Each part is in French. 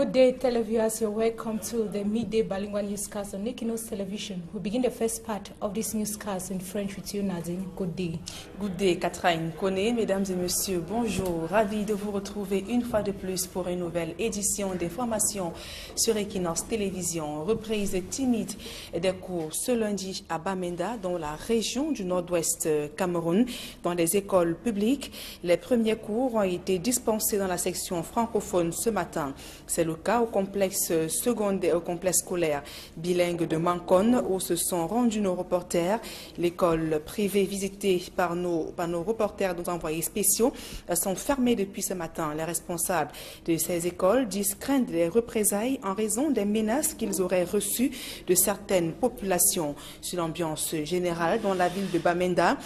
Good day, televiewers. You're welcome to the midday bilingual newscast on Equinos Television. We begin the first part of this newscast in French with you, Nadine. Good day. Good day, Catherine Koné. Mesdames et messieurs, bonjour. Ravi de vous retrouver une fois de plus pour une nouvelle édition d'informations sur Equinos Télévision. Reprise timide des cours ce lundi à Bamenda, dans la région du nord-ouest Cameroun, dans les écoles publiques. Les premiers cours ont été dispensés dans la section francophone ce matin. C'est le cas au complexe secondaire, au complexe scolaire bilingue de Mancon, où se sont rendus nos reporters. L'école privée visitée par nos reporters, nos envoyés spéciaux, sont fermées depuis ce matin. Les responsables de ces écoles disent craindre des représailles en raison des menaces qu'ils auraient reçues de certaines populations. Sur l'ambiance générale dans la ville de Bamenda,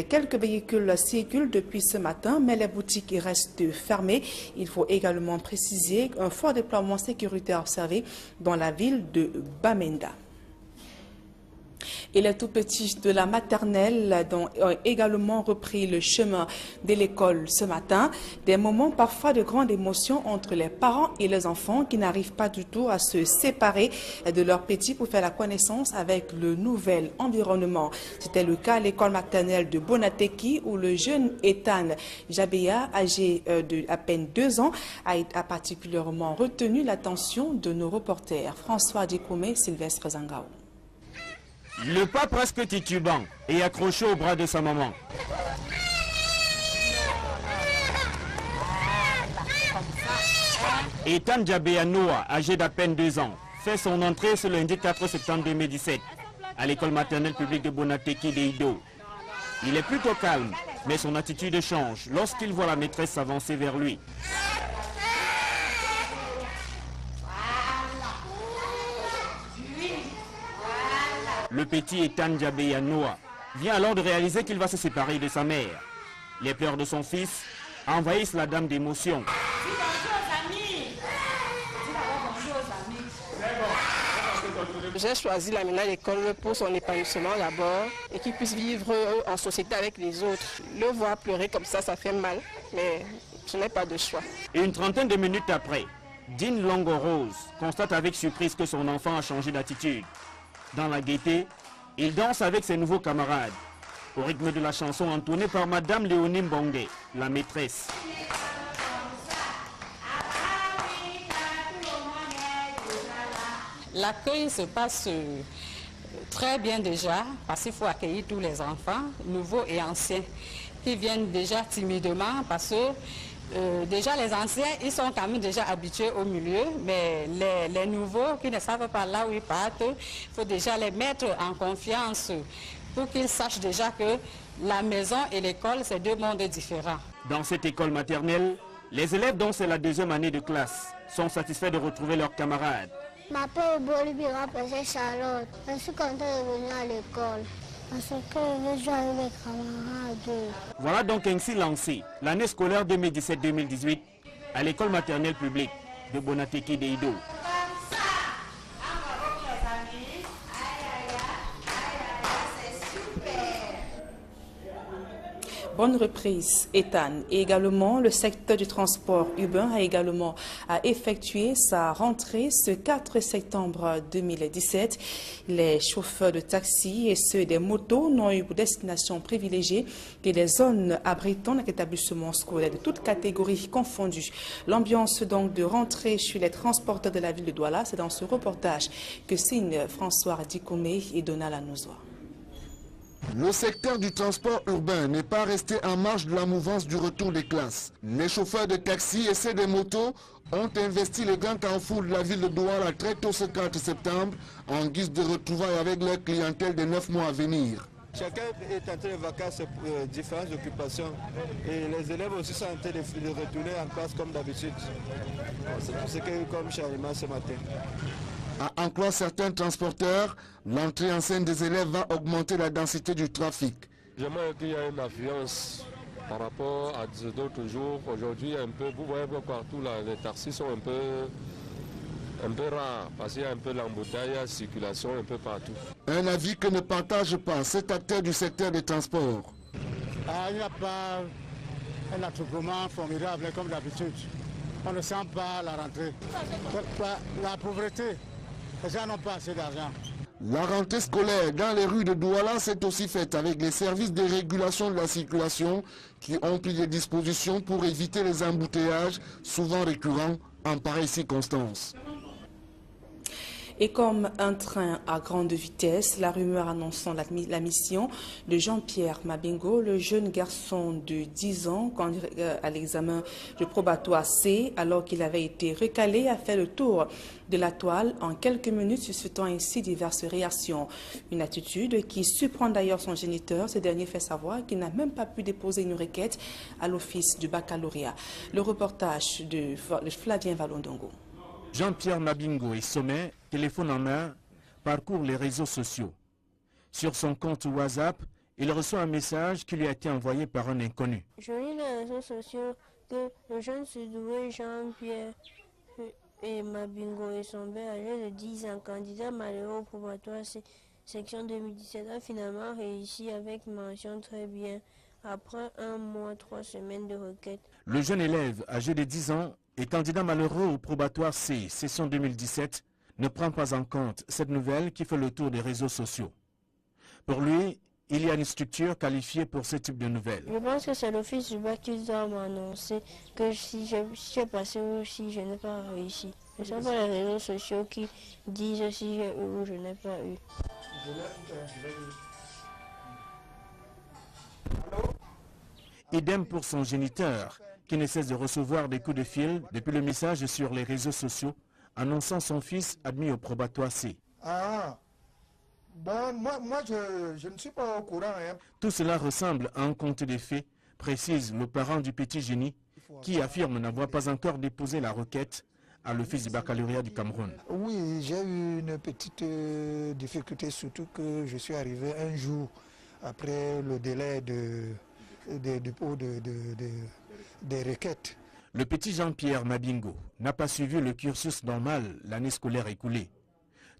quelques véhicules circulent depuis ce matin, mais les boutiques restent fermées. Il faut également préciser un fort déploiement sécuritaire observé dans la ville de Bamenda. Et les tout-petits de la maternelle ont également repris le chemin de l'école ce matin. Des moments parfois de grande émotion entre les parents et les enfants qui n'arrivent pas du tout à se séparer de leurs petits pour faire la connaissance avec le nouvel environnement. C'était le cas à l'école maternelle de Bonateki où le jeune Ethan Jabeya, âgé de à peine 2 ans, a particulièrement retenu l'attention de nos reporters. François Dikoumé, Sylvestre Zangao. Le pas presque titubant et accroché au bras de sa maman. Ethan Jabeya Noah, âgé d'à peine 2 ans, fait son entrée ce lundi 4 septembre 2017 à l'école maternelle publique de Bonateki d'Eido. Il est plutôt calme, mais son attitude change lorsqu'il voit la maîtresse s'avancer vers lui. Le petit Ethan Jabeya Noah vient alors de réaliser qu'il va se séparer de sa mère. Les pleurs de son fils envahissent la dame d'émotion. J'ai choisi l'amener l'école pour son épanouissement d'abord et qu'il puisse vivre en société avec les autres. Le voir pleurer comme ça fait mal, mais je n'ai pas de choix. Une trentaine de minutes après, Dean Longo-Rose constate avec surprise que son enfant a changé d'attitude. Dans la gaieté, il danse avec ses nouveaux camarades, au rythme de la chanson entonnée par Madame Léonie Mbongue, la maîtresse. L'accueil se passe très bien déjà, parce qu'il faut accueillir tous les enfants, nouveaux et anciens, qui viennent déjà timidement, parce que déjà les anciens, ils sont quand même déjà habitués au milieu, mais les nouveaux qui ne savent pas là où ils partent, il faut déjà les mettre en confiance pour qu'ils sachent déjà que la maison et l'école, c'est 2 mondes différents. Dans cette école maternelle, les élèves dont c'est la 2e année de classe sont satisfaits de retrouver leurs camarades. Je m'appelle Bolivia, c'est Charlotte. Je suis contente de venir à l'école. Parce que je veux jouer avec mes camarades. Voilà donc ainsi lancée l'année scolaire 2017-2018 à l'école maternelle publique de Bonateki d'Eido. Bonne reprise, Ethan. Et également, le secteur du transport urbain a effectué sa rentrée ce 4 septembre 2017. Les chauffeurs de taxi et ceux des motos n'ont eu pour destination privilégiée que les zones abritant les établissements scolaires de toutes catégories confondues. L'ambiance donc de rentrée chez les transporteurs de la ville de Douala, c'est dans ce reportage que signent François Dikoumé et Donald Anozoa. Le secteur du transport urbain n'est pas resté en marge de la mouvance du retour des classes. Les chauffeurs de taxi et ceux des motos ont investi le grand carrefour de la ville de Douala très tôt ce 4 septembre en guise de retrouvailles avec leur clientèle des 9 mois à venir. Chacun est en train de vacances sur différentes occupations et les élèves aussi sont en train de retourner en classe comme d'habitude. C'est tout ce qu'il y a eu comme changement ce matin. À en croire certains transporteurs, l'entrée en scène des élèves va augmenter la densité du trafic. J'aimerais qu'il y ait une affluence par rapport à d'autres jours. Aujourd'hui, vous voyez partout là, les taxis sont un peu rares parce qu'il y a un peu l'embouteillage, circulation un peu partout. Un avis que ne partage pas cet acteur du secteur des transports. Il n'y a pas un attroupement formidable comme d'habitude. on ne sent pas la rentrée. La pauvreté, les gens n'ont pas assez d'argent. La rentrée scolaire dans les rues de Douala s'est aussi faite avec les services de régulation de la circulation qui ont pris des dispositions pour éviter les embouteillages souvent récurrents en pareille circonstance. Et comme un train à grande vitesse, la rumeur annonçant la mission de Jean-Pierre Mabingo, le jeune garçon de 10 ans, à l'examen de probatoire C, alors qu'il avait été recalé, a fait le tour de la toile en quelques minutes, suscitant ainsi diverses réactions. Une attitude qui surprend d'ailleurs son géniteur. Ce dernier fait savoir qu'il n'a même pas pu déposer une requête à l'office du baccalauréat. Le reportage de Flavien Valondongo. Jean-Pierre Mabingo est sommet, téléphone en main, parcourt les réseaux sociaux. Sur son compte WhatsApp, il reçoit un message qui lui a été envoyé par un inconnu. Je lis les réseaux sociaux que le jeune surdoué Jean-Pierre et Mabingo et son père âgé de 10 ans, candidat malheureux au probatoire section 2017, a finalement réussi avec mention très bien après 1 mois, 3 semaines de requête. Le jeune élève âgé de 10 ans et candidat malheureux au probatoire C, session 2017, ne prend pas en compte cette nouvelle qui fait le tour des réseaux sociaux. Pour lui, il y a une structure qualifiée pour ce type de nouvelles. Je pense que c'est l'office du bac qui doit m'annoncer que si j'ai passé ou si je n'ai pas réussi. Ce ne sont pas les réseaux sociaux qui disent si j'ai eu ou je n'ai pas eu. Idem pour son géniteur, qui ne cesse de recevoir des coups de fil depuis le message sur les réseaux sociaux annonçant son fils admis au probatoire C. Ah, bon, moi je ne suis pas au courant. Hein. Tout cela ressemble à un conte de fées, précise le parent du petit génie, qui affirme n'avoir pas encore déposé la requête à l'office du baccalauréat du Cameroun. Oui, j'ai eu une petite difficulté, surtout que je suis arrivé un jour après le délai de dépôt des requêtes. Le petit Jean-Pierre Mabingo n'a pas suivi le cursus normal l'année scolaire écoulée.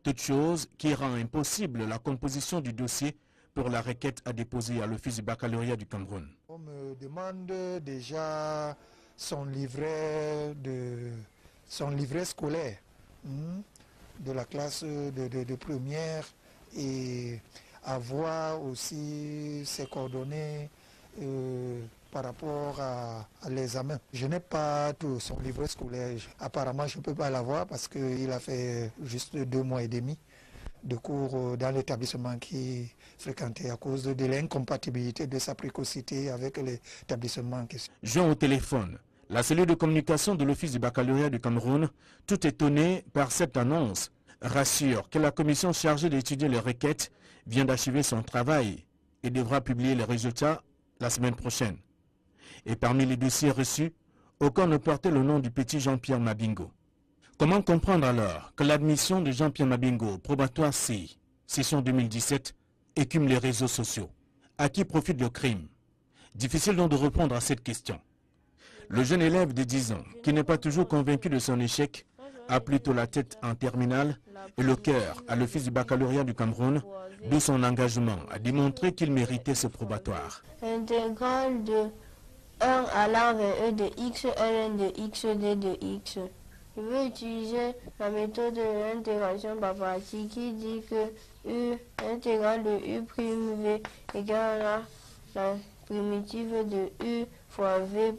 Toute chose qui rend impossible la composition du dossier pour la requête à déposer à l'office du baccalauréat du Cameroun. On me demande déjà son livret scolaire de la classe de première et avoir aussi ses coordonnées par rapport à l'examen. Je n'ai pas tout son livret scolaire. Apparemment, je ne peux pas l'avoir parce qu'il a fait juste 2 mois et demi de cours dans l'établissement qui fréquentait à cause de l'incompatibilité de sa précocité avec l'établissement en question. Joint au téléphone, la cellule de communication de l'office du baccalauréat du Cameroun, tout étonné par cette annonce, rassure que la commission chargée d'étudier les requêtes vient d'achever son travail et devra publier les résultats la semaine prochaine. Et parmi les dossiers reçus, aucun ne portait le nom du petit Jean-Pierre Mabingo. Comment comprendre alors que l'admission de Jean-Pierre Mabingo au probatoire C, session 2017, écume les réseaux sociaux? À qui profite le crime? Difficile donc de répondre à cette question. Le jeune élève de 10 ans, qui n'est pas toujours convaincu de son échec, a plutôt la tête en terminale et le cœur à l'office du baccalauréat du Cameroun, d'où son engagement à démontrer qu'il méritait ce probatoire. Intégrale de 1 allant vers E de x, ln de x, d de x. Je vais utiliser la méthode de l'intégration par partie qui dit que U intégrale de U' V égale à la primitive de U fois V'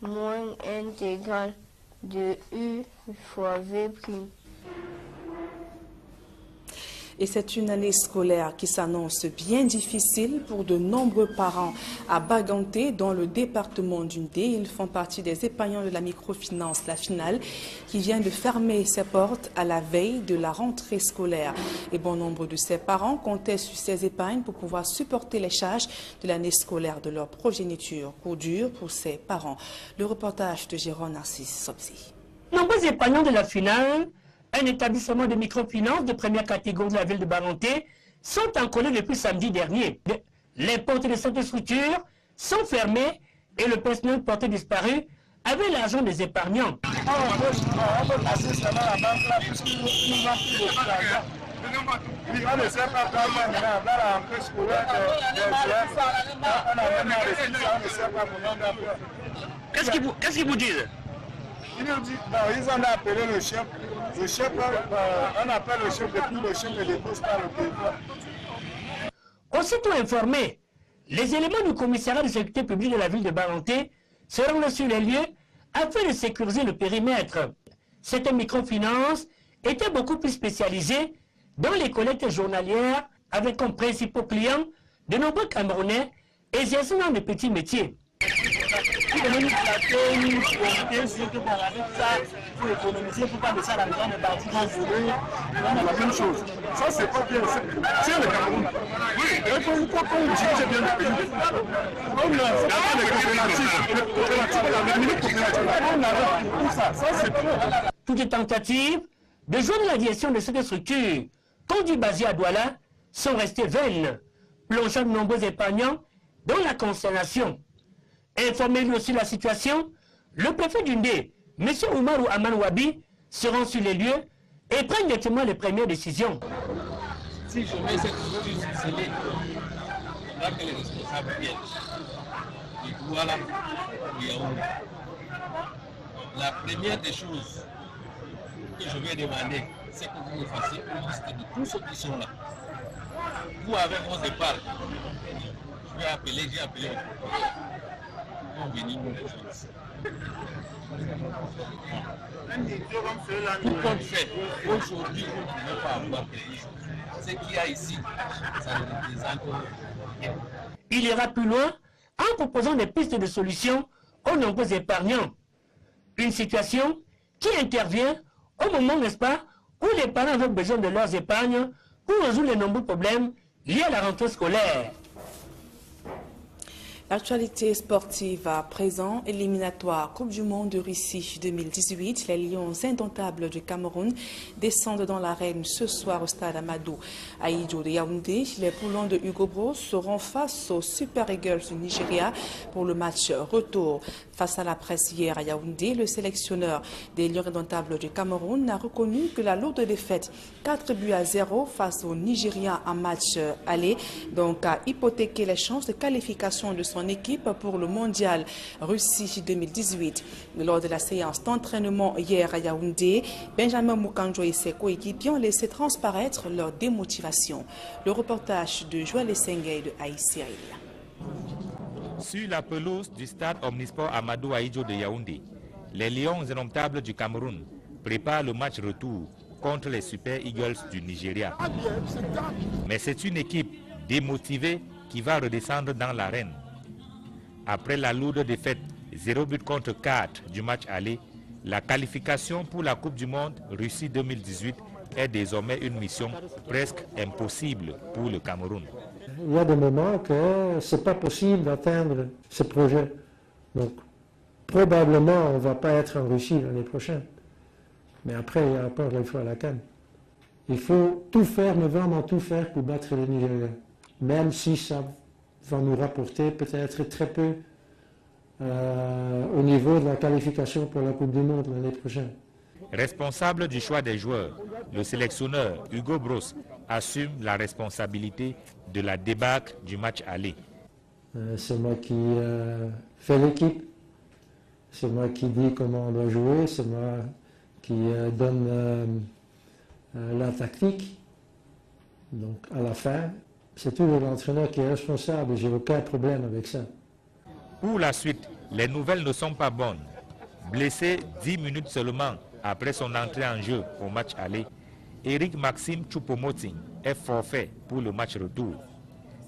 moins intégrale de U fois V'. Et c'est une année scolaire qui s'annonce bien difficile pour de nombreux parents. À Baganté, dans le département d'Undé, ils font partie des épargnants de la microfinance, la finale, qui vient de fermer ses portes à la veille de la rentrée scolaire. Et bon nombre de ces parents comptaient sur ces épargnes pour pouvoir supporter les charges de l'année scolaire de leur progéniture. Coup dur pour ces parents. Le reportage de Jérôme Narcisse Sobsi. Nombreux épargnants de la finale, un établissement de microfinance de première catégorie de la ville de Baganté, sont en colère depuis samedi dernier. Les portes de cette structure sont fermées et le personnel porté disparu avait l'argent des épargnants. Qu'est-ce qu'ils vous disent? Ils ont appelé le chef. Le chef, on appelle le chef depuis le chef ne dépose pas le territoire. Aussitôt informés, les éléments du commissariat de sécurité publique de la ville de Baranté se rendent sur les lieux afin de sécuriser le périmètre. Cette microfinance était beaucoup plus spécialisée dans les collectes journalières avec comme principaux clients de nombreux Camerounais exerçant dans de petits métiers. Pour économiser, pour pas laisser l'argent de partir dans la même chose. Ça, c'est pas bien. C'est le Cameroun. Oui, il faut qu'on dirige bien le pays. Comme les coopératives, on arrête tout ça. Ça, c'est trop. Toutes tentatives de joindre la direction de cette structure, conduit basée à Douala, sont restées vaines, plongeant de nombreux épargnants dans la consternation. Informé lui aussi de la situation, le préfet du Ndé, M. Oumarou Amanouabi, se rend sur les lieux et prend directement les premières décisions. Si je mets cette structure scellée, là que les responsables viennent, et voilà, la première des choses que je vais demander, c'est que vous me fassiez une liste de tous ceux qui sont là. Vous, avec vos épargnes, je vais appeler, j'ai appelé pour venir nous rejoindre. Tout compte fait, aujourd'hui, vous ne pouvez pas avoir quelque chose. Ce qu'il y a ici, ça ne représente rien. Il ira plus loin en proposant des pistes de solutions aux nombreux épargnants. Une situation qui intervient au moment, n'est-ce pas, où les parents ont besoin de leurs épargnes pour résoudre les nombreux problèmes liés à la rentrée scolaire. Actualité sportive à présent, éliminatoire Coupe du Monde de Russie 2018. Les Lions indomptables du Cameroun descendent dans l'arène ce soir au stade Amadou Ahidjo de Yaoundé. Les poulons de Hugo Bros seront face aux Super Eagles du Nigeria pour le match retour. Face à la presse hier à Yaoundé, le sélectionneur des Lions indomptables du Cameroun a reconnu que la lourde défaite 4-0 face au Nigeria en match aller donc a hypothéqué les chances de qualification de son équipe pour le mondial Russie 2018. Lors de la séance d'entraînement hier à Yaoundé, Benjamin Mukanjo et ses coéquipiers ont laissé transparaître leur démotivation. Le reportage de Joël Essengay de Haïti. Sur la pelouse du stade omnisport Amadou Ahidjo de Yaoundé, les Lions indomptables du Cameroun préparent le match retour contre les Super Eagles du Nigeria. Mais c'est une équipe démotivée qui va redescendre dans l'arène. Après la lourde défaite 0 but contre 4 du match aller, la qualification pour la Coupe du Monde Russie 2018 est désormais une mission presque impossible pour le Cameroun. Il y a des moments que ce n'est pas possible d'atteindre ce projet. Donc, probablement, on ne va pas être en Russie l'année prochaine. Mais après, il y a encore une fois la canne. Il faut tout faire, mais vraiment tout faire pour battre le Nigeria. Même si ça va nous rapporter peut-être très peu au niveau de la qualification pour la Coupe du Monde l'année prochaine. Responsable du choix des joueurs, le sélectionneur Hugo Bros assume la responsabilité de la débâcle du match aller. C'est moi qui fais l'équipe, c'est moi qui dis comment on doit jouer, c'est moi qui donne la tactique. Donc à la fin, c'est toujours l'entraîneur qui est responsable, j'ai aucun problème avec ça. Pour la suite, les nouvelles ne sont pas bonnes. Blessé 10 minutes seulement après son entrée en jeu au match aller, Eric Maxime Choupo-Moting est forfait pour le match retour.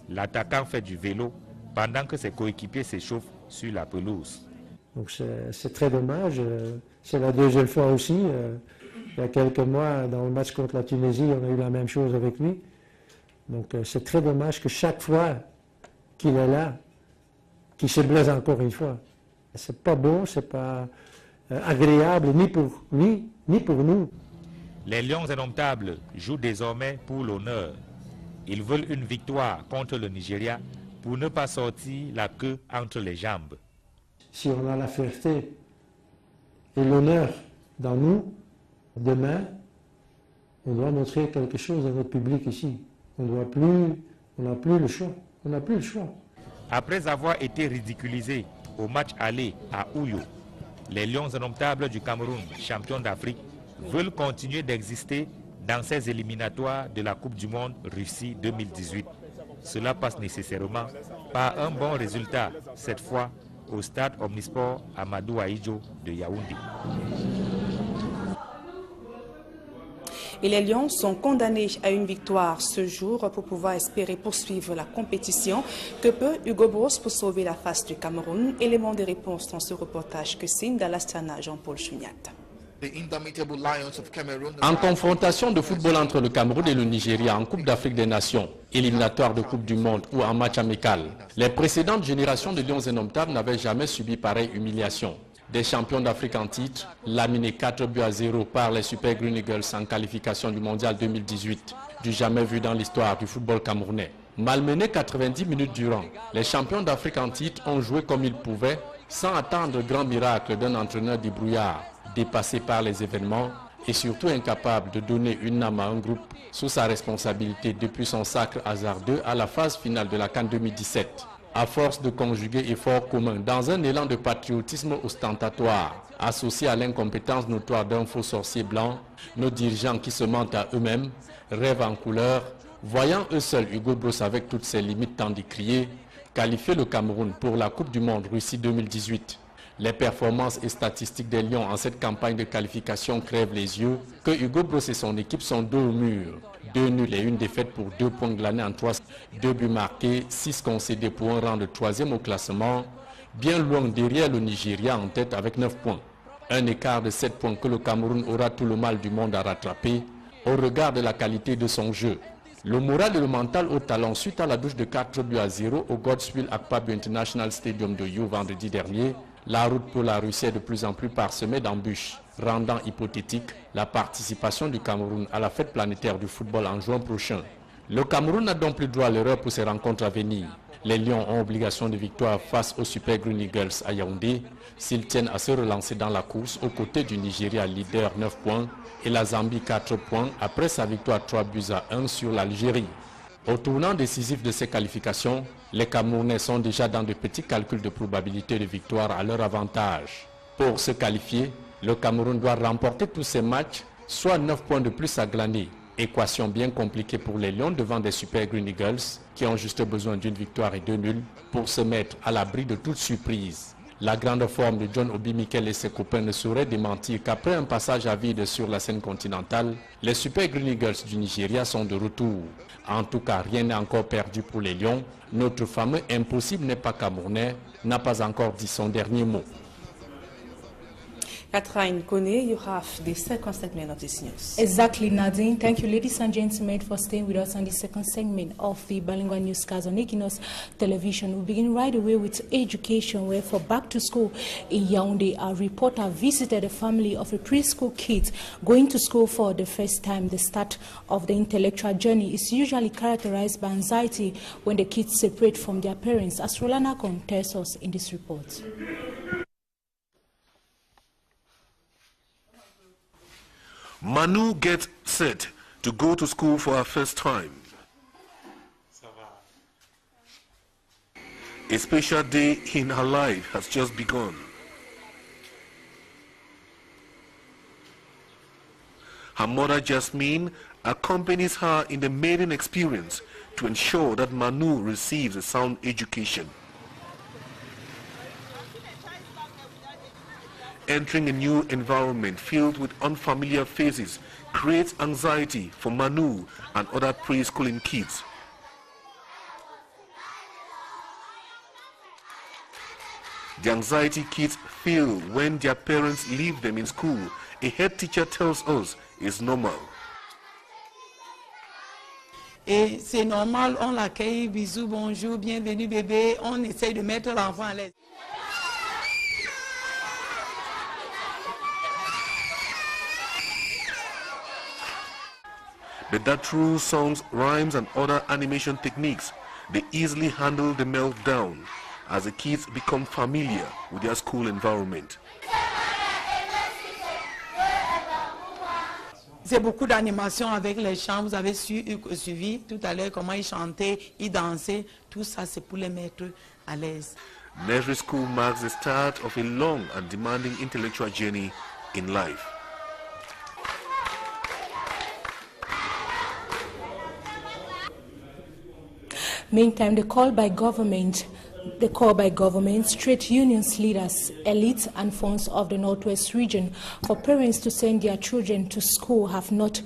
L'attaquant fait du vélo pendant que ses coéquipiers s'échauffent sur la pelouse. Donc c'est très dommage. C'est la deuxième fois aussi. Il y a quelques mois, dans le match contre la Tunisie, on a eu la même chose avec lui. Donc c'est très dommage que chaque fois qu'il est là, qu'il se blesse encore une fois. C'est pas beau, c'est pas agréable ni pour lui, ni pour nous. Les Lions indomptables jouent désormais pour l'honneur. Ils veulent une victoire contre le Nigeria pour ne pas sortir la queue entre les jambes. Si on a la fierté et l'honneur dans nous, demain, on doit montrer quelque chose à notre public ici. On n'a plus le choix. On n'a plus le choix. Après avoir été ridiculisé au match aller à Ouyo, les Lions indomptables du Cameroun, champions d'Afrique, veulent continuer d'exister dans ces éliminatoires de la Coupe du Monde Russie 2018. Cela passe nécessairement par un bon résultat, cette fois au stade Omnisport Amadou Ahidjo de Yaoundé. Et les Lions sont condamnés à une victoire ce jour pour pouvoir espérer poursuivre la compétition. Que peut Hugo Broos pour sauver la face du Cameroun? Élément de réponse dans ce reportage que signe d'Alastana Jean-Paul Chouniat. En confrontation de football entre le Cameroun et le Nigeria en Coupe d'Afrique des Nations, éliminatoire de Coupe du Monde ou en match amical, les précédentes générations de Lions indomptables n'avaient jamais subi pareille humiliation. Des champions d'Afrique en titre, laminés 4-0 par les Super Green Eagles en qualification du Mondial 2018, du jamais vu dans l'histoire du football camerounais. Malmenés 90 minutes durant, les champions d'Afrique en titre ont joué comme ils pouvaient, sans attendre le grand miracle d'un entraîneur débrouillard, dépassé par les événements et surtout incapable de donner une âme à un groupe sous sa responsabilité depuis son sacre hasardeux à la phase finale de la CAN 2017. À force de conjuguer efforts communs dans un élan de patriotisme ostentatoire, associé à l'incompétence notoire d'un faux sorcier blanc, nos dirigeants qui se mentent à eux-mêmes, rêvent en couleur, voyant eux seuls Hugo Broos avec toutes ses limites tant décriées, qualifier le Cameroun pour la Coupe du Monde Russie 2018. Les performances et statistiques des Lions en cette campagne de qualification crèvent les yeux que Hugo Broos et son équipe sont dos au mur. 2 nuls et une défaite pour 2 points glanés en 3, 2 buts marqués, 6 concédés pour un rang de 3e au classement, bien loin derrière le Nigeria en tête avec 9 points. Un écart de 7 points que le Cameroun aura tout le mal du monde à rattraper au regard de la qualité de son jeu. Le moral et le mental au talent suite à la douche de 4-0 au Godswill Akpabio International Stadium de You vendredi dernier. La route pour la Russie est de plus en plus parsemée d'embûches, rendant hypothétique la participation du Cameroun à la fête planétaire du football en juin prochain. Le Cameroun n'a donc plus droit à l'erreur pour ses rencontres à venir. Les Lions ont obligation de victoire face aux Super Green Eagles à Yaoundé s'ils tiennent à se relancer dans la course aux côtés du Nigeria leader 9 points et la Zambie 4 points après sa victoire 3-1 sur l'Algérie. Au tournant décisif de ces qualifications, les Camerounais sont déjà dans de petits calculs de probabilité de victoire à leur avantage. Pour se qualifier, le Cameroun doit remporter tous ses matchs, soit 9 points de plus à glaner. Équation bien compliquée pour les Lions devant des Super Green Eagles qui ont juste besoin d'une victoire et 2 nuls pour se mettre à l'abri de toute surprise. La grande forme de John Obi Mikel et ses copains ne sauraient démentir qu'après un passage à vide sur la scène continentale, les Super Green Eagles du Nigeria sont de retour. En tout cas, rien n'est encore perdu pour les Lions. Notre fameux impossible n'est pas camerounais n'a pas encore dit son dernier mot. Catherine Kone, you have the second segment of this news. Exactly, Nadine. Thank you, ladies and gentlemen, for staying with us on the second segment of the bilingual newscast on Equinos Television. We begin right away with education, where for back to school in Yaoundé, our reporter visited a family of a preschool kid going to school for the first time. The start of the intellectual journey is usually characterized by anxiety when the kids separate from their parents, as Rolana Kon tells us in this report. Manu gets set to go to school for her first time. A special day in her life has just begun. Her mother, Jasmine, accompanies her in the maiden experience to ensure that Manu receives a sound education. Entering a new environment filled with unfamiliar faces creates anxiety for Manu and other preschooling kids. The anxiety kids feel when their parents leave them in school, a head teacher tells us, is normal. Et c'est normal, on l'accueille, bisous, bonjour, bienvenue bébé, on essaye de mettre l'enfant à l'aise. But that through songs, rhymes and other animation techniques, they easily handle the meltdown as the kids become familiar with their school environment. C'est beaucoup d'animation avec les chants. Vous avez suivi tout à l'heure comment ils chantaient, ils dansaient. Tout ça, c'est pour les mettre à l'aise. nursery school marks the start of a long and demanding intellectual journey in life. Meantime, the call by government, trade unions leaders, elites and funds of the Northwest region for parents to send their children to school has not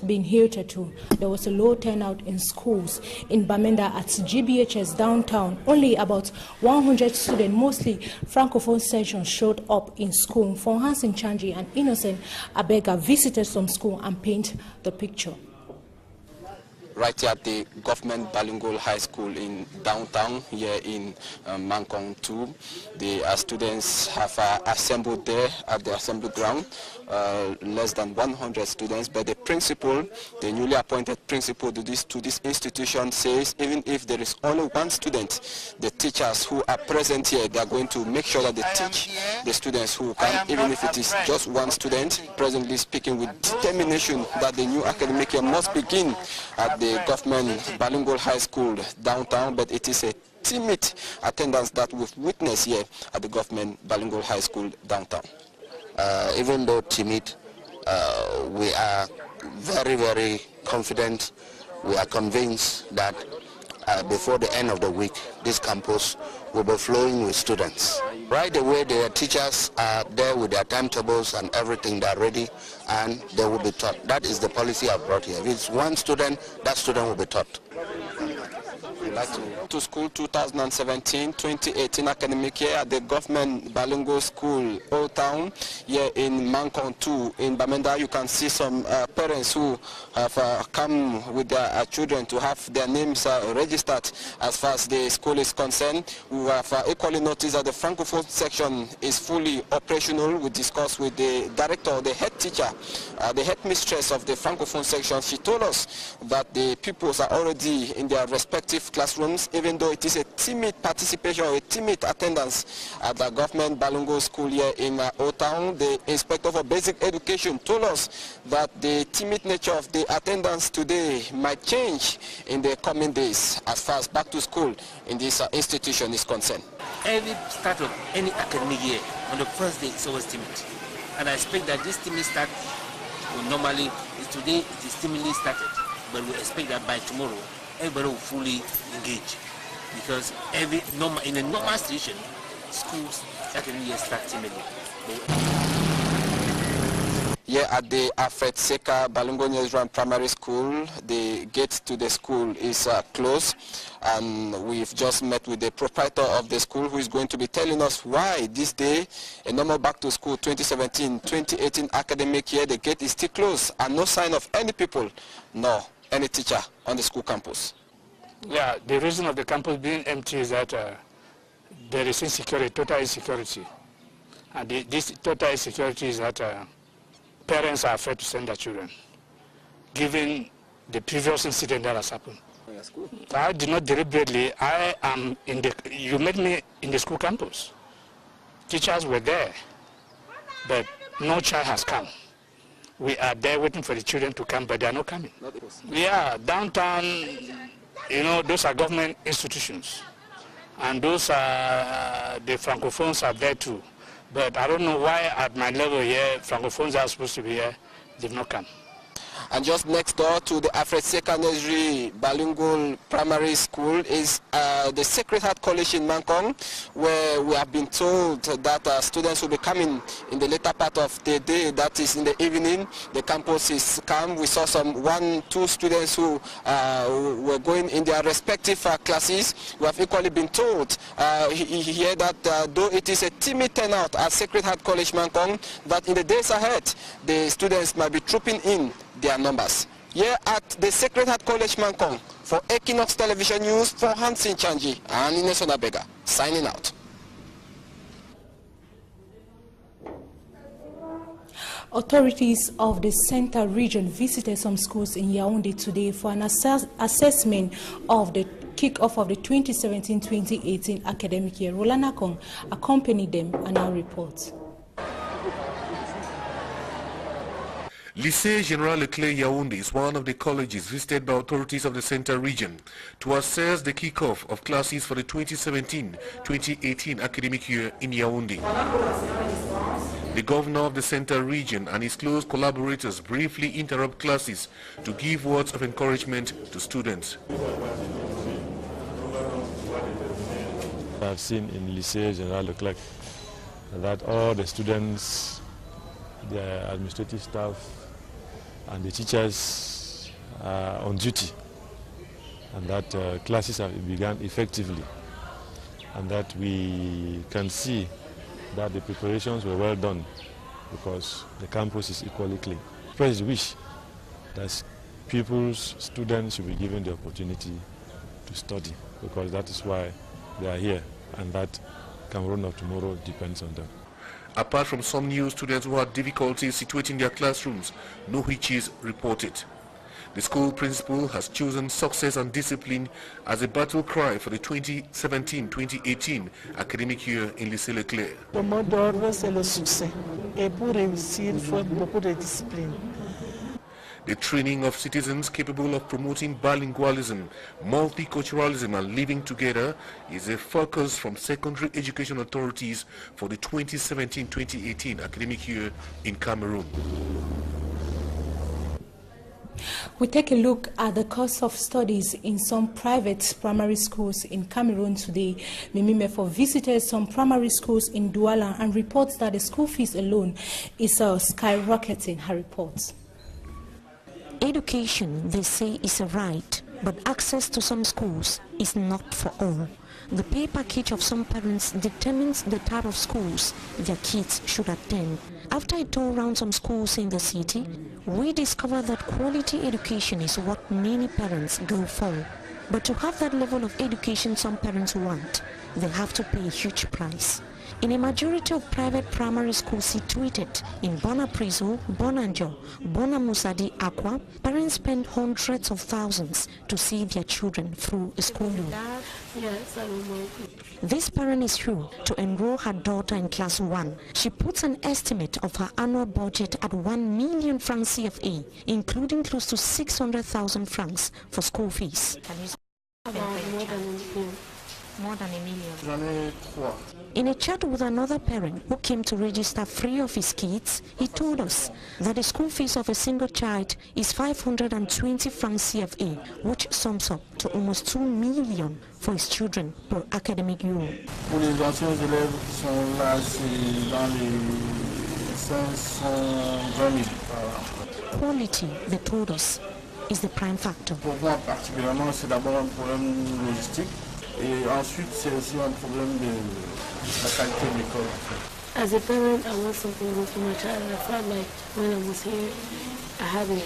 been adhered to. There was a low turnout in schools in Bamenda at GBHS downtown. Only about 100 students, mostly Francophone sections, showed up in school. For Hansen Chanji and Innocent Abega visited some school and paint the picture. Right here at the government bilingual high school in downtown here in Mankong 2. The students have assembled there at the assembly ground, less than 100 students, but the principal, the newly appointed principal to this institution says even if there is only one student, the teachers who are present here, they are going to make sure that they teach the students who come, even if it is just one student, presently speaking with determination that the new academic year must begin at the government bilingual high school downtown, but it is a timid attendance that we've witnessed here at the government bilingual high school downtown. Even though timid, we are very, very confident. We are convinced that before the end of the week, this campus will be flowing with students. Right away, their teachers are there with their timetables and everything. They're ready, and they will be taught. That is the policy I've brought here. If it's one student, that student will be taught. To school 2017-2018 academic year at the government bilingual school Old Town here in Mankong 2 in Bamenda. You can see some parents who have come with their children to have their names registered as far as the school is concerned. We have equally noticed that the Francophone section is fully operational. We discussed with the director, the head teacher, the headmistress of the Francophone section. She told us that the pupils are already in their respective classrooms, even though it is a timid participation or a timid attendance at the government bilingual school here in Old Town. The inspector for basic education told us that the timid nature of the attendance today might change in the coming days as far as back to school in this institution is concerned. Every start of any academic year, on the first day, it's always timid. And I expect that this timid start will normally, today it is timidly started, but we expect that by tomorrow, everybody will fully engage, because in a normal situation, schools academic year start timidly. Here at the Alfred Seka Balungo Nyezuan Primary School, the gate to the school is closed, and we've just met with the proprietor of the school, who is going to be telling us why this day, a normal back to school 2017-2018 academic year, the gate is still closed and no sign of any people, nor any teacher on the school campus. Yeah, the reason of the campus being empty is that there is insecurity, total insecurity. And this total insecurity is that parents are afraid to send their children, given the previous incident that has happened. I did not deliberately. You met me in the school campus. Teachers were there, but no child has come. We are there waiting for the children to come, but they are not coming. Yeah, downtown, you know, those are government institutions. And those are, the Francophones are there too. But I don't know why at my level here, Francophones are supposed to be here, they've not come. And just next door to the Alfred Seka Nyezuan Bilingual Primary School is the Sacred Heart College in Mankong, where we have been told that students will be coming in the later part of the day, that is in the evening. The campus is calm. We saw some 1-2 students who were going in their respective classes. We have equally been told here that though it is a timid turnout at Sacred Heart College Mankong, that in the days ahead, the students might be trooping in their numbers. Here at the Sacred Heart College Mankong, for Equinox Television News, for Hansen Chanji and Innocent Abega, signing out. Authorities of the Central Region visited some schools in Yaoundé today for an assessment of the kick-off of the 2017-2018 academic year. Roland Akong accompanied them and now reports. Lycée General Leclerc Yaoundé is one of the colleges visited by authorities of the Central Region to assess the kickoff of classes for the 2017-2018 academic year in Yaoundé. The governor of the Central Region and his close collaborators briefly interrupt classes to give words of encouragement to students. I've seen in Lycée General Leclerc that all the students, the administrative staff and the teachers are on duty, and that classes have begun effectively, and that we can see that the preparations were well done because the campus is equally clean. I express the wish that pupils, students should be given the opportunity to study, because that is why they are here, and that Cameroon of tomorrow depends on them. Apart from some new students who had difficulties situating their classrooms, no hitches reported. The school principal has chosen success and discipline as a battle cry for the 2017-2018 academic year in Lycée Leclerc. Le mot d'ordre, c'est le succès. Et pour réussir, il faut beaucoup de discipline. The training of citizens capable of promoting bilingualism, multiculturalism and living together is a focus from secondary education authorities for the 2017-2018 academic year in Cameroon. We take a look at the cost of studies in some private primary schools in Cameroon today. Mimi Mefo visited some primary schools in Douala and reports that the school fees alone is skyrocketing. Her reports. Education, they say, is a right, but access to some schools is not for all. The pay package of some parents determines the type of schools their kids should attend. After I tour around some schools in the city, we discover that quality education is what many parents go for. But to have that level of education some parents want, they have to pay a huge price. In a majority of private primary schools situated in Bona Priso, Bonanjo, Bona Musadi, Aqua, parents spend hundreds of thousands to see their children through a school year. This parent is here to enroll her daughter in class 1. She puts an estimate of her annual budget at 1 million francs CFA, including close to 600,000 francs for school fees. More than a million. In a chat with another parent who came to register 3 of his kids, he told us that the school fees of a single child is 520 francs CFA, which sums up to almost 2 million for his children per academic year. Pour les anciens élèves qui sont là, c'est dans les 520 000. Quality, they told us, is the prime factor. Pour moi particulièrement, c'est d'abord un problème logistique. Et ensuite, c'est aussi un problème de la qualité de l'école. As a parent, I want something good for my child. I felt like when I was here, I had a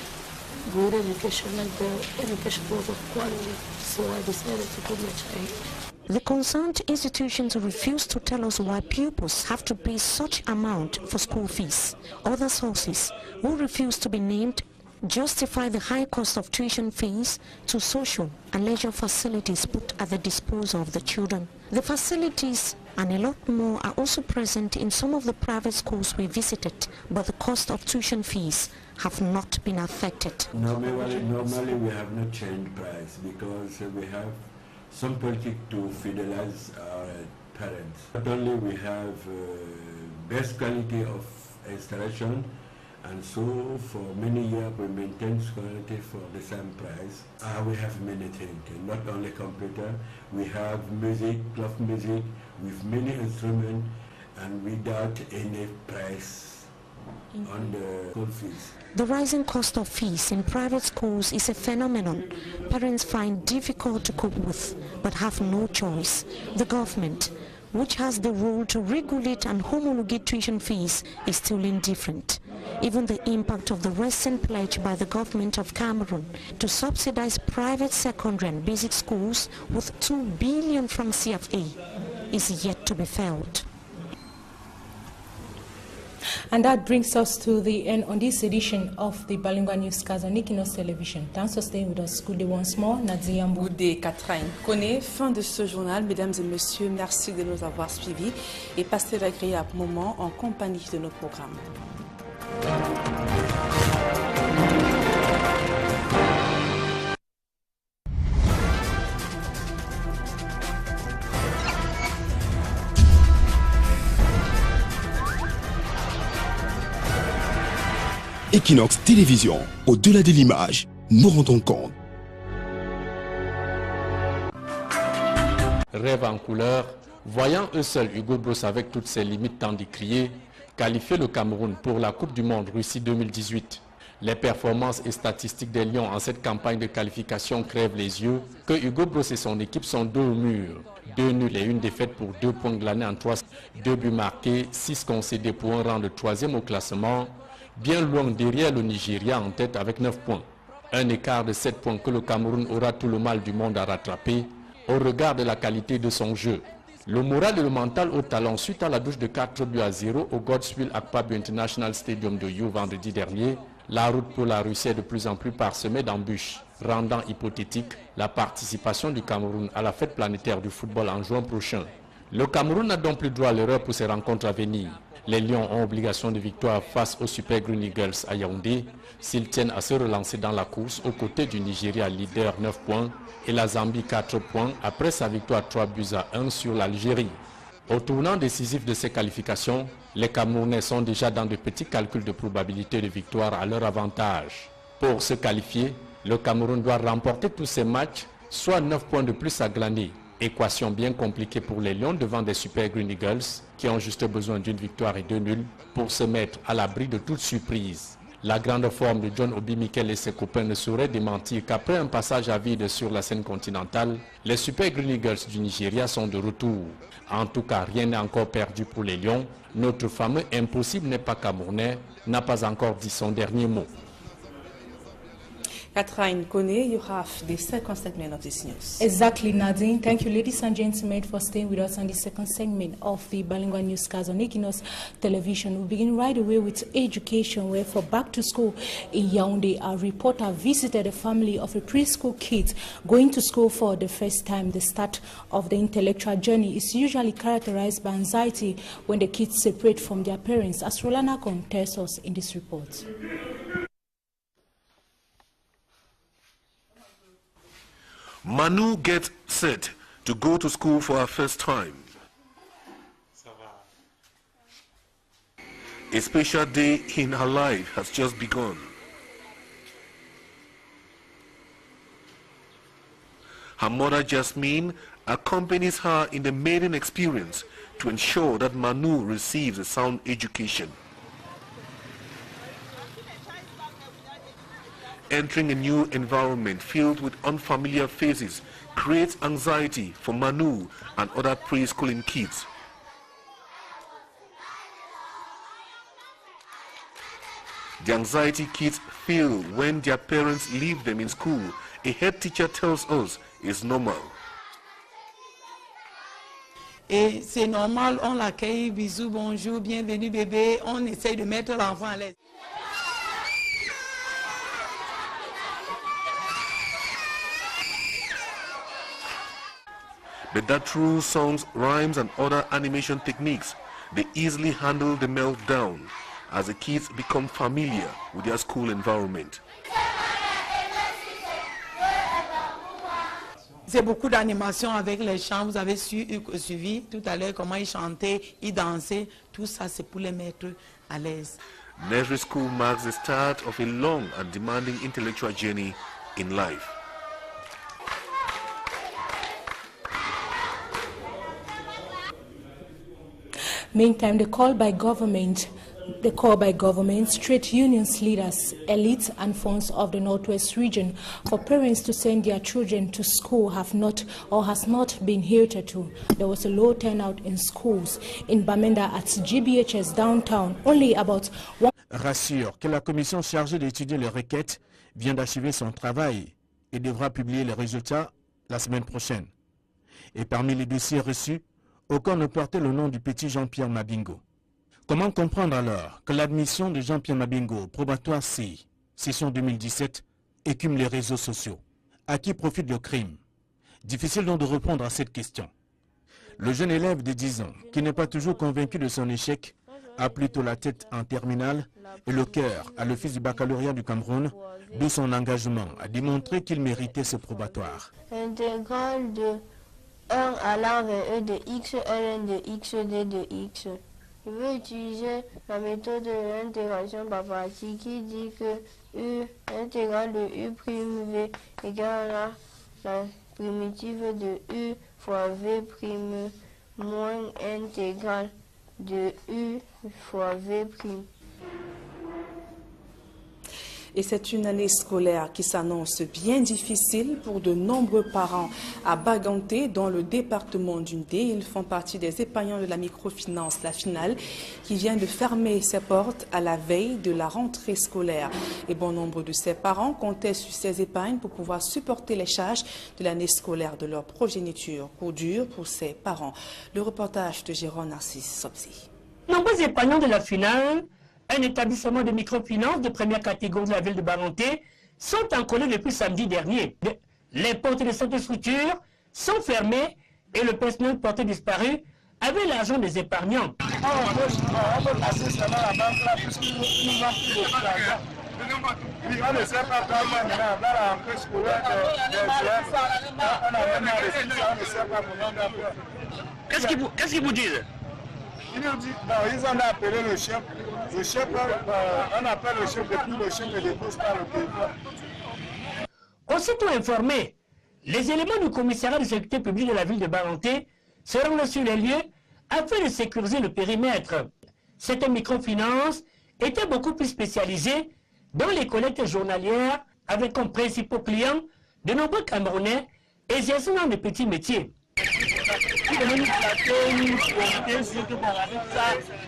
good education, like the education was of quality. So I decided to put my child here. The concerned institutions refuse to tell us why pupils have to pay such amount for school fees. Other sources, who refuse to be named, justify the high cost of tuition fees to social and leisure facilities put at the disposal of the children. The facilities and a lot more are also present in some of the private schools we visited, but the cost of tuition fees have not been affected. Normally we have not changed price because we have some politic to fidelize our parents. Not only we have best quality of installation, and so for many years we maintain quality for the same price. We have many things, not only computer, we have music, cloth music, with many instruments and without any price on the school fees. The rising cost of fees in private schools is a phenomenon parents find difficult to cope with, but have no choice. The government, which has the role to regulate and homologate tuition fees, is still indifferent. Even the impact of the recent pledge by the government of Cameroon to subsidize private secondary and basic schools with 2 billion francs CFA is yet to be felt. And that brings us to the end on this edition of the Bilingual Newscast on Equinos Television. Thanks for staying with us. Good day once more. Nadia Mbou. Good day, Catherine. Connaît, fin de ce journal. Mesdames et messieurs, merci de nous avoir suivis et passez d'agréables moments en compagnie de nos programmes. Equinox Télévision, au-delà de l'image, nous rendons compte. Rêve en couleur, voyant eux seuls Hugo Broos avec toutes ses limites tant décriées, qualifier le Cameroun pour la Coupe du Monde Russie 2018. Les performances et statistiques des Lions en cette campagne de qualification crèvent les yeux que Hugo Broos et son équipe sont dos au mur. 2 nuls et 1 défaite pour 2 points glanés en 3, 2 buts marqués, 6 concédés pour un rang de 3e au classement, bien loin derrière le Nigeria en tête avec 9 points. Un écart de 7 points que le Cameroun aura tout le mal du monde à rattraper au regard de la qualité de son jeu. Le moral et le mental au talent suite à la douche de 4-0 au Godswill Akpabio International Stadium de You vendredi dernier. La route pour la Russie est de plus en plus parsemée d'embûches, rendant hypothétique la participation du Cameroun à la fête planétaire du football en juin prochain. Le Cameroun n'a donc plus droit à l'erreur pour ses rencontres à venir. Les Lions ont obligation de victoire face aux Super Green Eagles à Yaoundé s'ils tiennent à se relancer dans la course aux côtés du Nigeria leader 9 points et la Zambie 4 points après sa victoire 3-1 sur l'Algérie. Au tournant décisif de ces qualifications, les Camerounais sont déjà dans de petits calculs de probabilité de victoire à leur avantage. Pour se qualifier, le Cameroun doit remporter tous ses matchs, soit 9 points de plus à glaner. Équation bien compliquée pour les Lions devant des Super Green Eagles qui ont juste besoin d'une victoire et 2 nuls pour se mettre à l'abri de toute surprise. La grande forme de John Obi Mikel et ses copains ne sauraient démentir qu'après un passage à vide sur la scène continentale, les Super Green Eagles du Nigeria sont de retour. En tout cas, rien n'est encore perdu pour les Lions. Notre fameux impossible n'est pas camerounais n'a pas encore dit son dernier mot. Catherine Kone, you have the second segment of this news. Exactly, Nadine. Thank you, ladies and gentlemen, for staying with us on the second segment of the bilingual newscast on Equinox Television. We begin right away with education, where for back to school in Yaoundé, our reporter visited a family of a preschool kid going to school for the first time. The start of the intellectual journey is usually characterized by anxiety when the kids separate from their parents, as Rolana Kon tells us in this report. Manu gets set to go to school for her first time. A special day in her life has just begun. Her mother, Jasmine, accompanies her in the maiden experience to ensure that Manu receives a sound education. Entering a new environment filled with unfamiliar faces creates anxiety for Manu and other preschooling kids. The anxiety kids feel when their parents leave them in school, a head teacher tells us, is normal. Et c'est normal, on l'accueille, bisous, bonjour, bienvenue bébé, on essaye de mettre l'enfant à l'aise. But that through songs, rhymes and other animation techniques, they easily handle the meltdown as the kids become familiar with their school environment. C'est beaucoup d'animation avec les chants. Vous avez suivi tout à l'heure comment ils chantaient, ils dansaient. Tout ça, c'est pour les mettre à l'aise. Nursery school marks the start of a long and demanding intellectual journey in life. Meantime, the call by government, trade unions leaders, elites and funds of the Northwest region for parents to send their children to school has not been adhered to. There was a low turnout in schools in Bamenda at GBHS downtown. Only about one. Rassure que la commission chargée d'étudier les requêtes vient d'achever son travail et devra publier les résultats la semaine prochaine. Et parmi les dossiers reçus, aucun ne portait le nom du petit Jean-Pierre Mabingo. Comment comprendre alors que l'admission de Jean-Pierre Mabingo au probatoire C, session 2017, écume les réseaux sociaux? À qui profite le crime? Difficile donc de répondre à cette question. Le jeune élève de 10 ans, qui n'est pas toujours convaincu de son échec, a plutôt la tête en terminale et le cœur à l'office du baccalauréat du Cameroun, d'où son engagement à démontrer qu'il méritait ce probatoire. Intégrale de 1 allant vers E de x, ln de x, d de x. Je veux utiliser la méthode de l'intégration par partie qui dit que U intégrale de U' V égale à la primitive de U fois V' moins intégrale de U fois V'. Et c'est une année scolaire qui s'annonce bien difficile pour de nombreux parents à Baganté, dans le département d'Undé. Ils font partie des épargnants de la microfinance, la finale, qui vient de fermer ses portes à la veille de la rentrée scolaire. Et bon nombre de ces parents comptaient sur ces épargnes pour pouvoir supporter les charges de l'année scolaire de leur progéniture. Coup dur pour ces parents. Le reportage de Jérôme Narcisse Sobzi. Nombreux épargnants de la finale, un établissement de microfinance de première catégorie de la ville de Baganté, sont encollés depuis samedi dernier. Les portes de cette structure sont fermées et le personnel porté disparu avait l'argent des épargnants. Qu'est-ce qu'ils vous disent? Ils ont appelé le chef. Le chef, on appelle le chef depuis le chef ne dépose pas le téléphone. Aussitôt informés, les éléments du commissariat de sécurité publique de la ville de Baganté seront sur les lieux afin de sécuriser le périmètre. Cette microfinance était beaucoup plus spécialisée dans les collectes journalières avec comme principaux clients de nombreux Camerounais exerçant dans de petits métiers.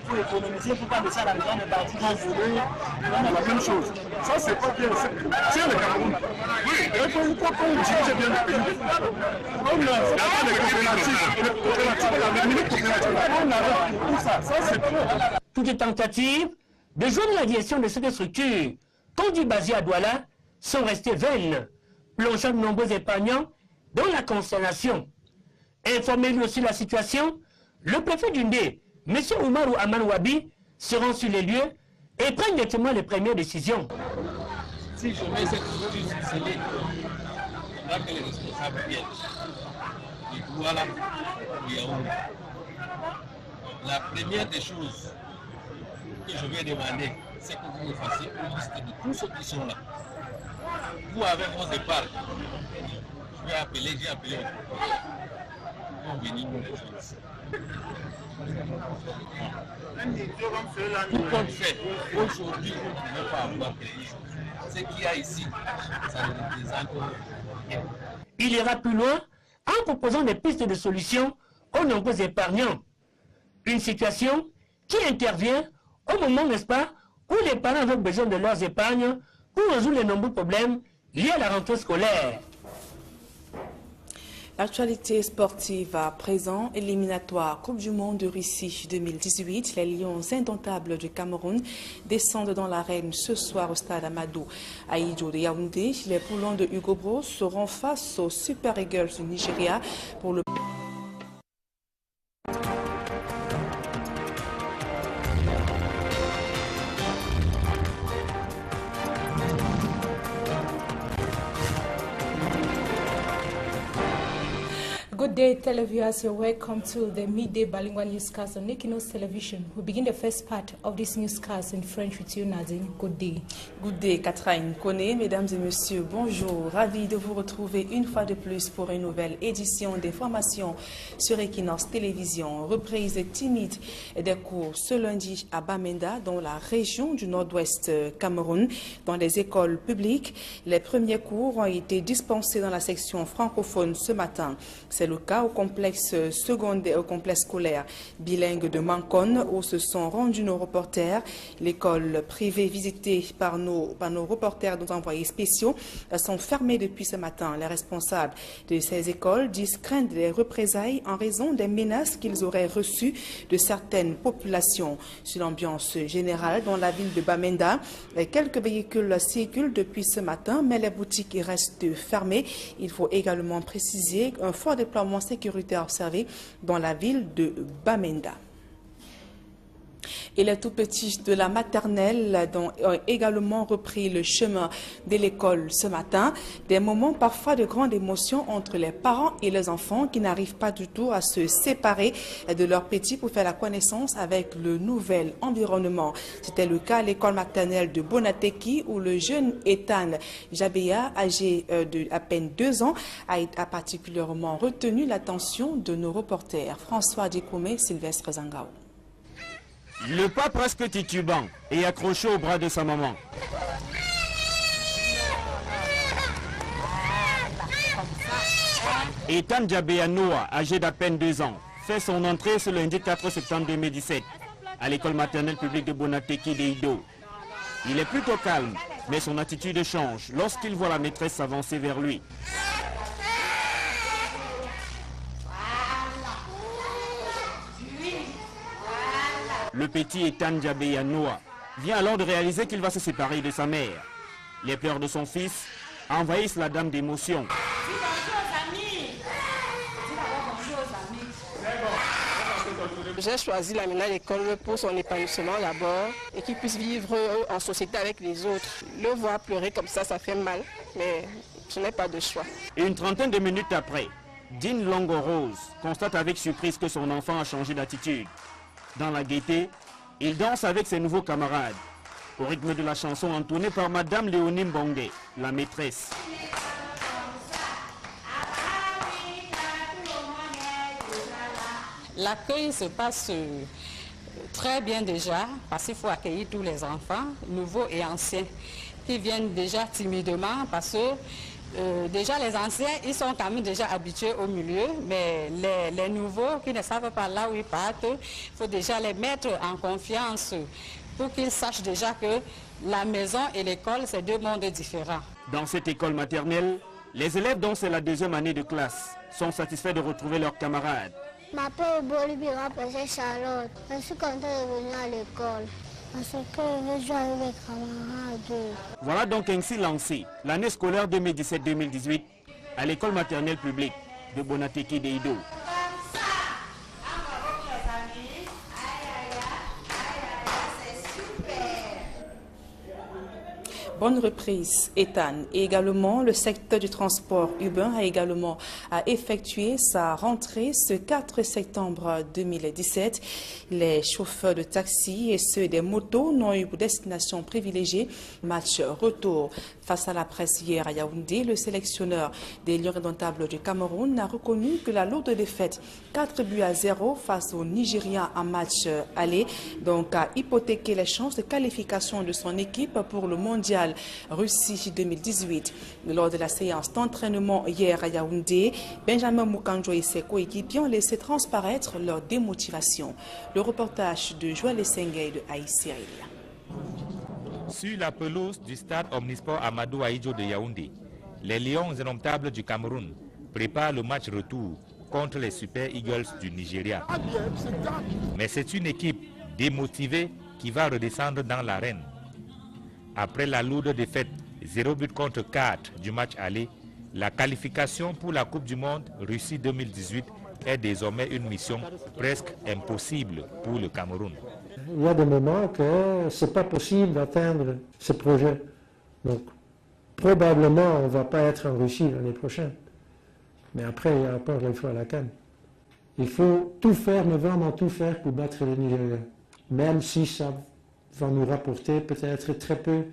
Pour économiser, pour pas laisser l'argent de partir dans la même chose. Ça, c'est pas bien. C'est le Cameroun. Oui, il faut utiliser bien le pays. Comme les coopératives, on a tout ça. Ça, c'est trop. Toutes tentatives de joindre la direction de cette structure, conduit basée à Douala, sont restées vaines, plongeant de nombreux épargnants dans la consternation. Informé lui aussi de la situation, le préfet d'Undé, M. Oumarou Amanouabi, se rend sur les lieux et prend directement les premières décisions. Si je mets cette structure scellée, là que les responsables viennent, et voilà, la première des choses que je vais demander, c'est que vous me fassiez une liste de tous ceux qui sont là. Vous avez vos épargnes. Je vais appeler, j'ai appelé. Tout compte fait, aujourd'hui, vous ne pouvez pas avoir quelque chose. Ce qu'il y a ici, ça ne représente rien. Il ira plus loin en proposant des pistes de solutions aux nombreux épargnants. Une situation qui intervient au moment, n'est-ce pas, où les parents ont besoin de leurs épargnes pour résoudre les nombreux problèmes liés à la rentrée scolaire. Actualité sportive à présent, éliminatoire Coupe du Monde de Russie 2018. Les Lions indomptables du Cameroun descendent dans l'arène ce soir au stade Amadou Ahidjo de Yaoundé. Les poulons de Hugo Bros seront face aux Super Eagles du Nigeria pour le... Good day, televiewers. You're welcome to the midday bilingual newscast on Equinos Television. We begin the first part of this newscast in French with you, Nadine. Good day. Good day, Catherine Koné. Mesdames et messieurs, bonjour. Ravi de vous retrouver une fois de plus pour une nouvelle édition d'informations sur Equinos Télévision. Reprise timide des cours ce lundi à Bamenda, dans la région du nord-ouest Cameroun. Dans les écoles publiques, les premiers cours ont été dispensés dans la section francophone ce matin. C'est le cas au complexe secondaire, au complexe scolaire bilingue de Mancon, où se sont rendus nos reporters. L'école privée visitée par nos reporters, nos envoyés spéciaux, sont fermées depuis ce matin. Les responsables de ces écoles disent craindre des représailles en raison des menaces qu'ils auraient reçues de certaines populations. Sur l'ambiance générale dans la ville de Bamenda, quelques véhicules circulent depuis ce matin, mais les boutiques restent fermées. Il faut également préciser un fort déploiement sécuritaire observé dans la ville de Bamenda. Et les tout-petits de la maternelle ont également repris le chemin de l'école ce matin. Des moments parfois de grande émotion entre les parents et les enfants qui n'arrivent pas du tout à se séparer de leurs petits pour faire la connaissance avec le nouvel environnement. C'était le cas à l'école maternelle de Bonateki où le jeune Ethan Jabeya, âgé de à peine 2 ans, a particulièrement retenu l'attention de nos reporters François Dikoumé, Sylvestre Zangao. Le pas presque titubant et accroché au bras de sa maman. Ethan Jabeya Noah, âgé d'à peine 2 ans, fait son entrée ce lundi 4 septembre 2017 à l'école maternelle publique de Bonateki d'Eido. Il est plutôt calme, mais son attitude change lorsqu'il voit la maîtresse s'avancer vers lui. Le petit Ethan Jabeya Noah vient alors de réaliser qu'il va se séparer de sa mère. Les pleurs de son fils envahissent la dame d'émotion. J'ai choisi l'amener à l'école pour son épanouissement d'abord et qu'il puisse vivre en société avec les autres. Le voir pleurer comme ça fait mal, mais je n'ai pas de choix. Une trentaine de minutes après, Dean Longo-Rose constate avec surprise que son enfant a changé d'attitude. Dans la gaieté, il danse avec ses nouveaux camarades, au rythme de la chanson entonnée par Madame Léonie Mbongue, la maîtresse. L'accueil se passe très bien déjà, parce qu'il faut accueillir tous les enfants, nouveaux et anciens, qui viennent déjà timidement, parce que déjà les anciens, ils sont quand même déjà habitués au milieu, mais les nouveaux qui ne savent pas là où ils partent, il faut déjà les mettre en confiance pour qu'ils sachent déjà que la maison et l'école, c'est 2 mondes différents. Dans cette école maternelle, les élèves dont c'est la 2e année de classe sont satisfaits de retrouver leurs camarades. Ma m'appelle Bolivia, c'est Charlotte. Je suis contente de venir à l'école parce que je veux jouer avec mes camarades. Voilà donc ainsi lancée l'année scolaire 2017-2018 à l'école maternelle publique de Bonateki d'Eido. Bonne reprise, Ethan. Et également, le secteur du transport urbain a également effectué sa rentrée ce 4 septembre 2017. Les chauffeurs de taxi et ceux des motos n'ont eu pour destination privilégiée match retour. Face à la presse hier à Yaoundé, le sélectionneur des Lions indomptables du Cameroun a reconnu que la lourde défaite 4-0 face aux Nigériens en match aller donc a hypothéqué les chances de qualification de son équipe pour le mondial Russie 2018. Lors de la séance d'entraînement hier à Yaoundé, Benjamin Mukanjo et ses coéquipiers ont laissé transparaître leur démotivation. Le reportage de Joël Essengay de Aïe Cyril. Sur la pelouse du stade Omnisport Amadou Ahidjo de Yaoundé, les Lions indomptables du Cameroun préparent le match retour contre les Super Eagles du Nigeria. Mais c'est une équipe démotivée qui va redescendre dans l'arène. Après la lourde défaite 0 but contre 4 du match aller, la qualification pour la Coupe du Monde Russie 2018 est désormais une mission presque impossible pour le Cameroun. Il y a des moments que ce n'est pas possible d'atteindre ce projet. Donc, probablement, on ne va pas être en Russie l'année prochaine. Mais après, il y a encore les fois à la canne. Il faut tout faire, mais vraiment tout faire pour battre les Nigériens. Même si ça va nous rapporter peut-être très peu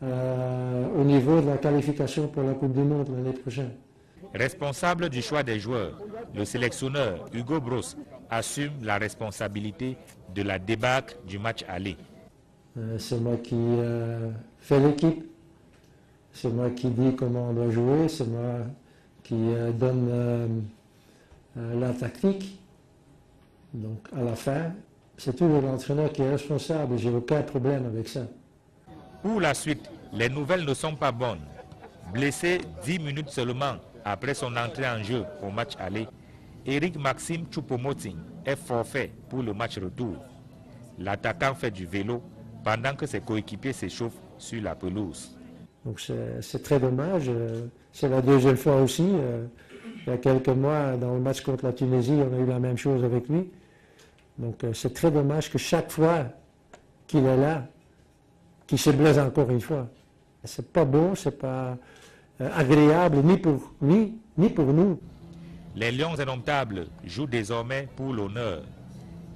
au niveau de la qualification pour la Coupe du Monde l'année prochaine. Responsable du choix des joueurs, le sélectionneur Hugo Bross assume la responsabilité de la débâcle du match aller. C'est moi qui fais l'équipe, c'est moi qui dis comment on doit jouer, c'est moi qui donne la tactique. Donc à la fin, c'est toujours l'entraîneur qui est responsable, j'ai aucun problème avec ça. Pour la suite, les nouvelles ne sont pas bonnes. Blessé 10 minutes seulement après son entrée en jeu au match aller, Eric Maxime Choupo-Moting est forfait pour le match retour. L'attaquant fait du vélo pendant que ses coéquipiers s'échauffent sur la pelouse. Donc c'est très dommage. C'est la 2e fois aussi. Il y a quelques mois, dans le match contre la Tunisie, on a eu la même chose avec lui. Donc c'est très dommage que chaque fois qu'il est là, qu'il se blesse encore une fois. C'est pas beau, c'est pas agréable ni pour lui, ni pour nous. Les Lions indomptables jouent désormais pour l'honneur.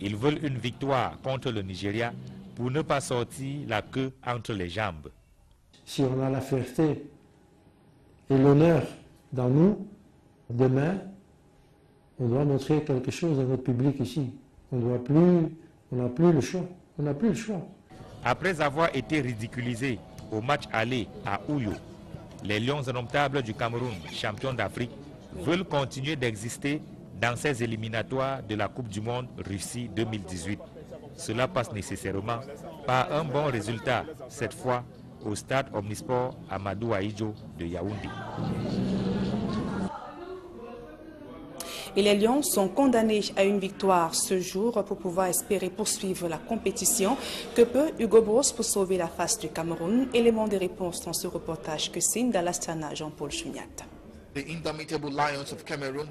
Ils veulent une victoire contre le Nigeria pour ne pas sortir la queue entre les jambes. Si on a la fierté et l'honneur dans nous, demain, on doit montrer quelque chose à notre public ici. On n'a plus le choix. On n'a plus le choix. Après avoir été ridiculisés au match aller à Ouyo, les Lions indomptables du Cameroun, champions d'Afrique, veulent continuer d'exister dans ces éliminatoires de la Coupe du Monde Russie 2018. Cela passe nécessairement par un bon résultat, cette fois au stade Omnisport Amadou Ahidjo de Yaoundé. Et les Lions sont condamnés à une victoire ce jour pour pouvoir espérer poursuivre la compétition. Que peut Hugo Bross pour sauver la face du Cameroun? Élément de réponse dans ce reportage que signe d'Alastana Jean-Paul Chouniat.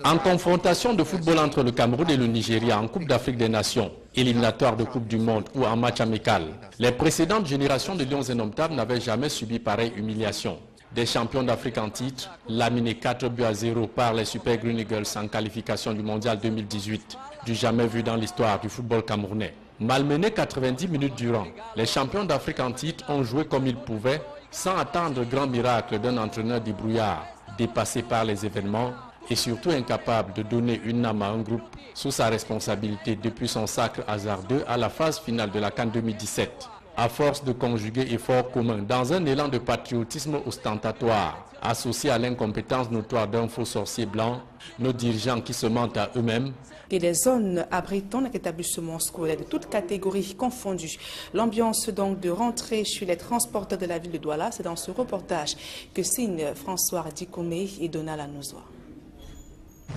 En confrontation de football entre le Cameroun et le Nigeria en Coupe d'Afrique des Nations, éliminatoire de Coupe du Monde ou en match amical, les précédentes générations de Lions indomptables n'avaient jamais subi pareille humiliation. Des champions d'Afrique en titre, laminés 4-0 par les Super Green Eagles en qualification du Mondial 2018, du jamais vu dans l'histoire du football camerounais. Malmenés 90 minutes durant, les champions d'Afrique en titre ont joué comme ils pouvaient, sans attendre le grand miracle d'un entraîneur débrouillard, dépassé par les événements et surtout incapable de donner une âme à un groupe sous sa responsabilité depuis son sacre hasardeux à la phase finale de la CAN 2017. À force de conjuguer efforts communs dans un élan de patriotisme ostentatoire, associé à l'incompétence notoire d'un faux sorcier blanc, nos dirigeants qui se mentent à eux-mêmes, Et des zones abritant les établissements scolaires de toutes catégories confondues. L'ambiance donc de rentrée chez les transporteurs de la ville de Douala, c'est dans ce reportage que signent François Dikoumé et Donald Anouzoa.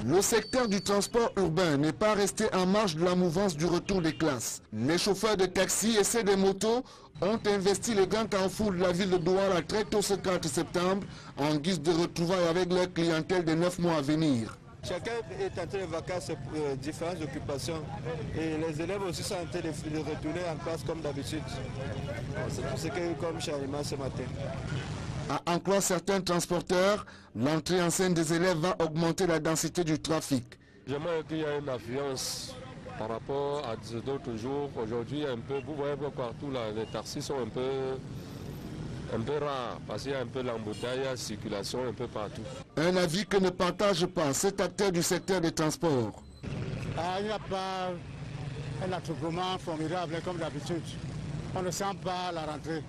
Le secteur du transport urbain n'est pas resté en marge de la mouvance du retour des classes. Les chauffeurs de taxi et ceux des motos ont investi le grand carrefour de la ville de Douala très tôt ce 4 septembre en guise de retrouvailles avec leur clientèle des 9 mois à venir. Chacun est en train de vaquer à ses différentes occupations et les élèves aussi sont en train de retourner en classe comme d'habitude. C'est tout ce qu'il y a eu comme changement ce matin. À en croire certains transporteurs, l'entrée en scène des élèves va augmenter la densité du trafic. J'aimerais qu'il y ait une affluence par rapport à d'autres jours. Aujourd'hui, vous voyez partout là, les taxis sont un peu rares parce qu'il y a un peu l'embouteillage, circulation un peu partout. Un avis que ne partage pas cet acteur du secteur des transports. Il n'y a pas un attroupement formidable comme d'habitude. On ne sent pas la rentrée.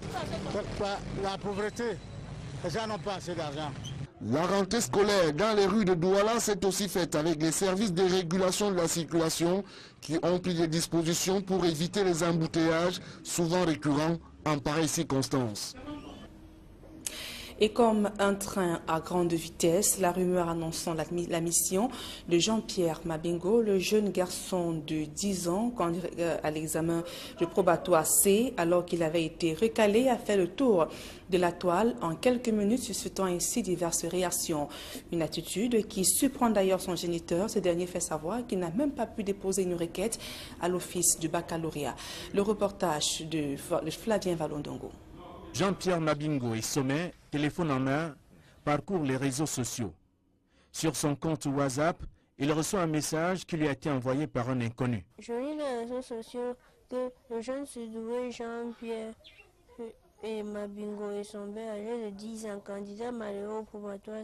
La pauvreté, les gens n'ont pas assez d'argent. La rentrée scolaire dans les rues de Douala s'est aussi faite avec les services de régulation de la circulation qui ont pris des dispositions pour éviter les embouteillages souvent récurrents en pareille circonstance. Et comme un train à grande vitesse, la rumeur annonçant la mission de Jean-Pierre Mabingo, le jeune garçon de 10 ans, à l'examen de probatoire C, alors qu'il avait été recalé, a fait le tour de la toile en quelques minutes, suscitant ainsi diverses réactions. Une attitude qui surprend d'ailleurs son géniteur. Ce dernier fait savoir qu'il n'a même pas pu déposer une requête à l'office du baccalauréat. Le reportage de Flavien Valondongo. Jean-Pierre Mabingo est sommet, téléphone en main, parcourt les réseaux sociaux. Sur son compte WhatsApp, il reçoit un message qui lui a été envoyé par un inconnu. Je lis les réseaux sociaux que le jeune surdoué Jean-Pierre et Mabingo et son père âgé de 10 ans, candidat malheureux au probatoire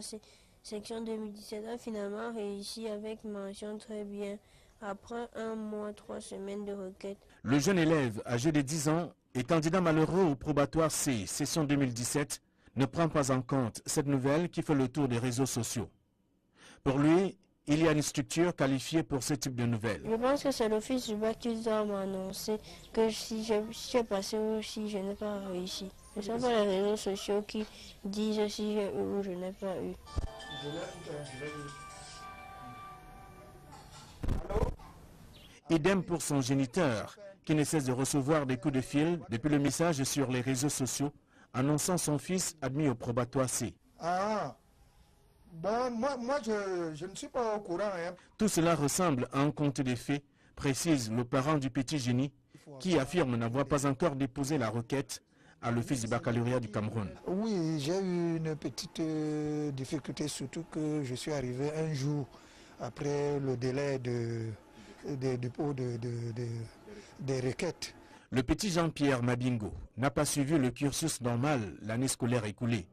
section 2017, a finalement réussi avec mention très bien après 1 mois 3 semaines de requête. Le jeune élève âgé de 10 ans et candidat malheureux au probatoire C, session 2017, ne prend pas en compte cette nouvelle qui fait le tour des réseaux sociaux. Pour lui, il y a une structure qualifiée pour ce type de nouvelles. Je pense que c'est l'office du bac qui doit m'annoncer que si j'ai passé ou si je n'ai pas réussi. Ce ne sont pas les réseaux sociaux qui disent si j'ai eu ou je n'ai pas eu. Idem pour son géniteur, qui ne cesse de recevoir des coups de fil depuis le message sur les réseaux sociaux annonçant son fils admis au probatoire C. Bon, moi je ne suis pas au courant. Hein. Tout cela ressemble à un conte de fées précise le parent du petit génie qui affirme n'avoir pas encore déposé la requête à l'office du baccalauréat du Cameroun. Oui, j'ai eu une petite difficulté, surtout que je suis arrivé un jour après le délai de dépôt des requêtes. Le petit Jean-Pierre Mabingo n'a pas suivi le cursus normal l'année scolaire écoulée.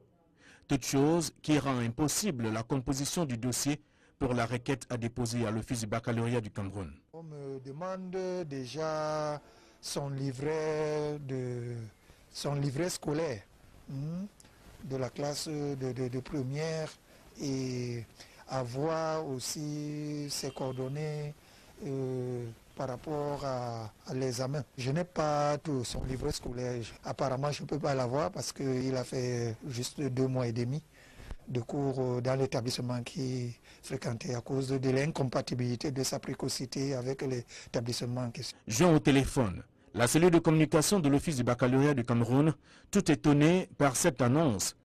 Toute chose qui rend impossible la composition du dossier pour la requête à déposer à l'office du baccalauréat du Cameroun. On me demande déjà son livret scolaire de la classe de première et avoir aussi ses coordonnées par rapport à l'examen. Je n'ai pas tout son livret scolaire. Apparemment, je ne peux pas l'avoir parce qu'il a fait juste 2 mois et demi de cours dans l'établissement qu'il fréquentait à cause de l'incompatibilité de sa précocité avec l'établissement. Jean au téléphone, la cellule de communication de l'office du baccalauréat du Cameroun, tout étonné par cette annonce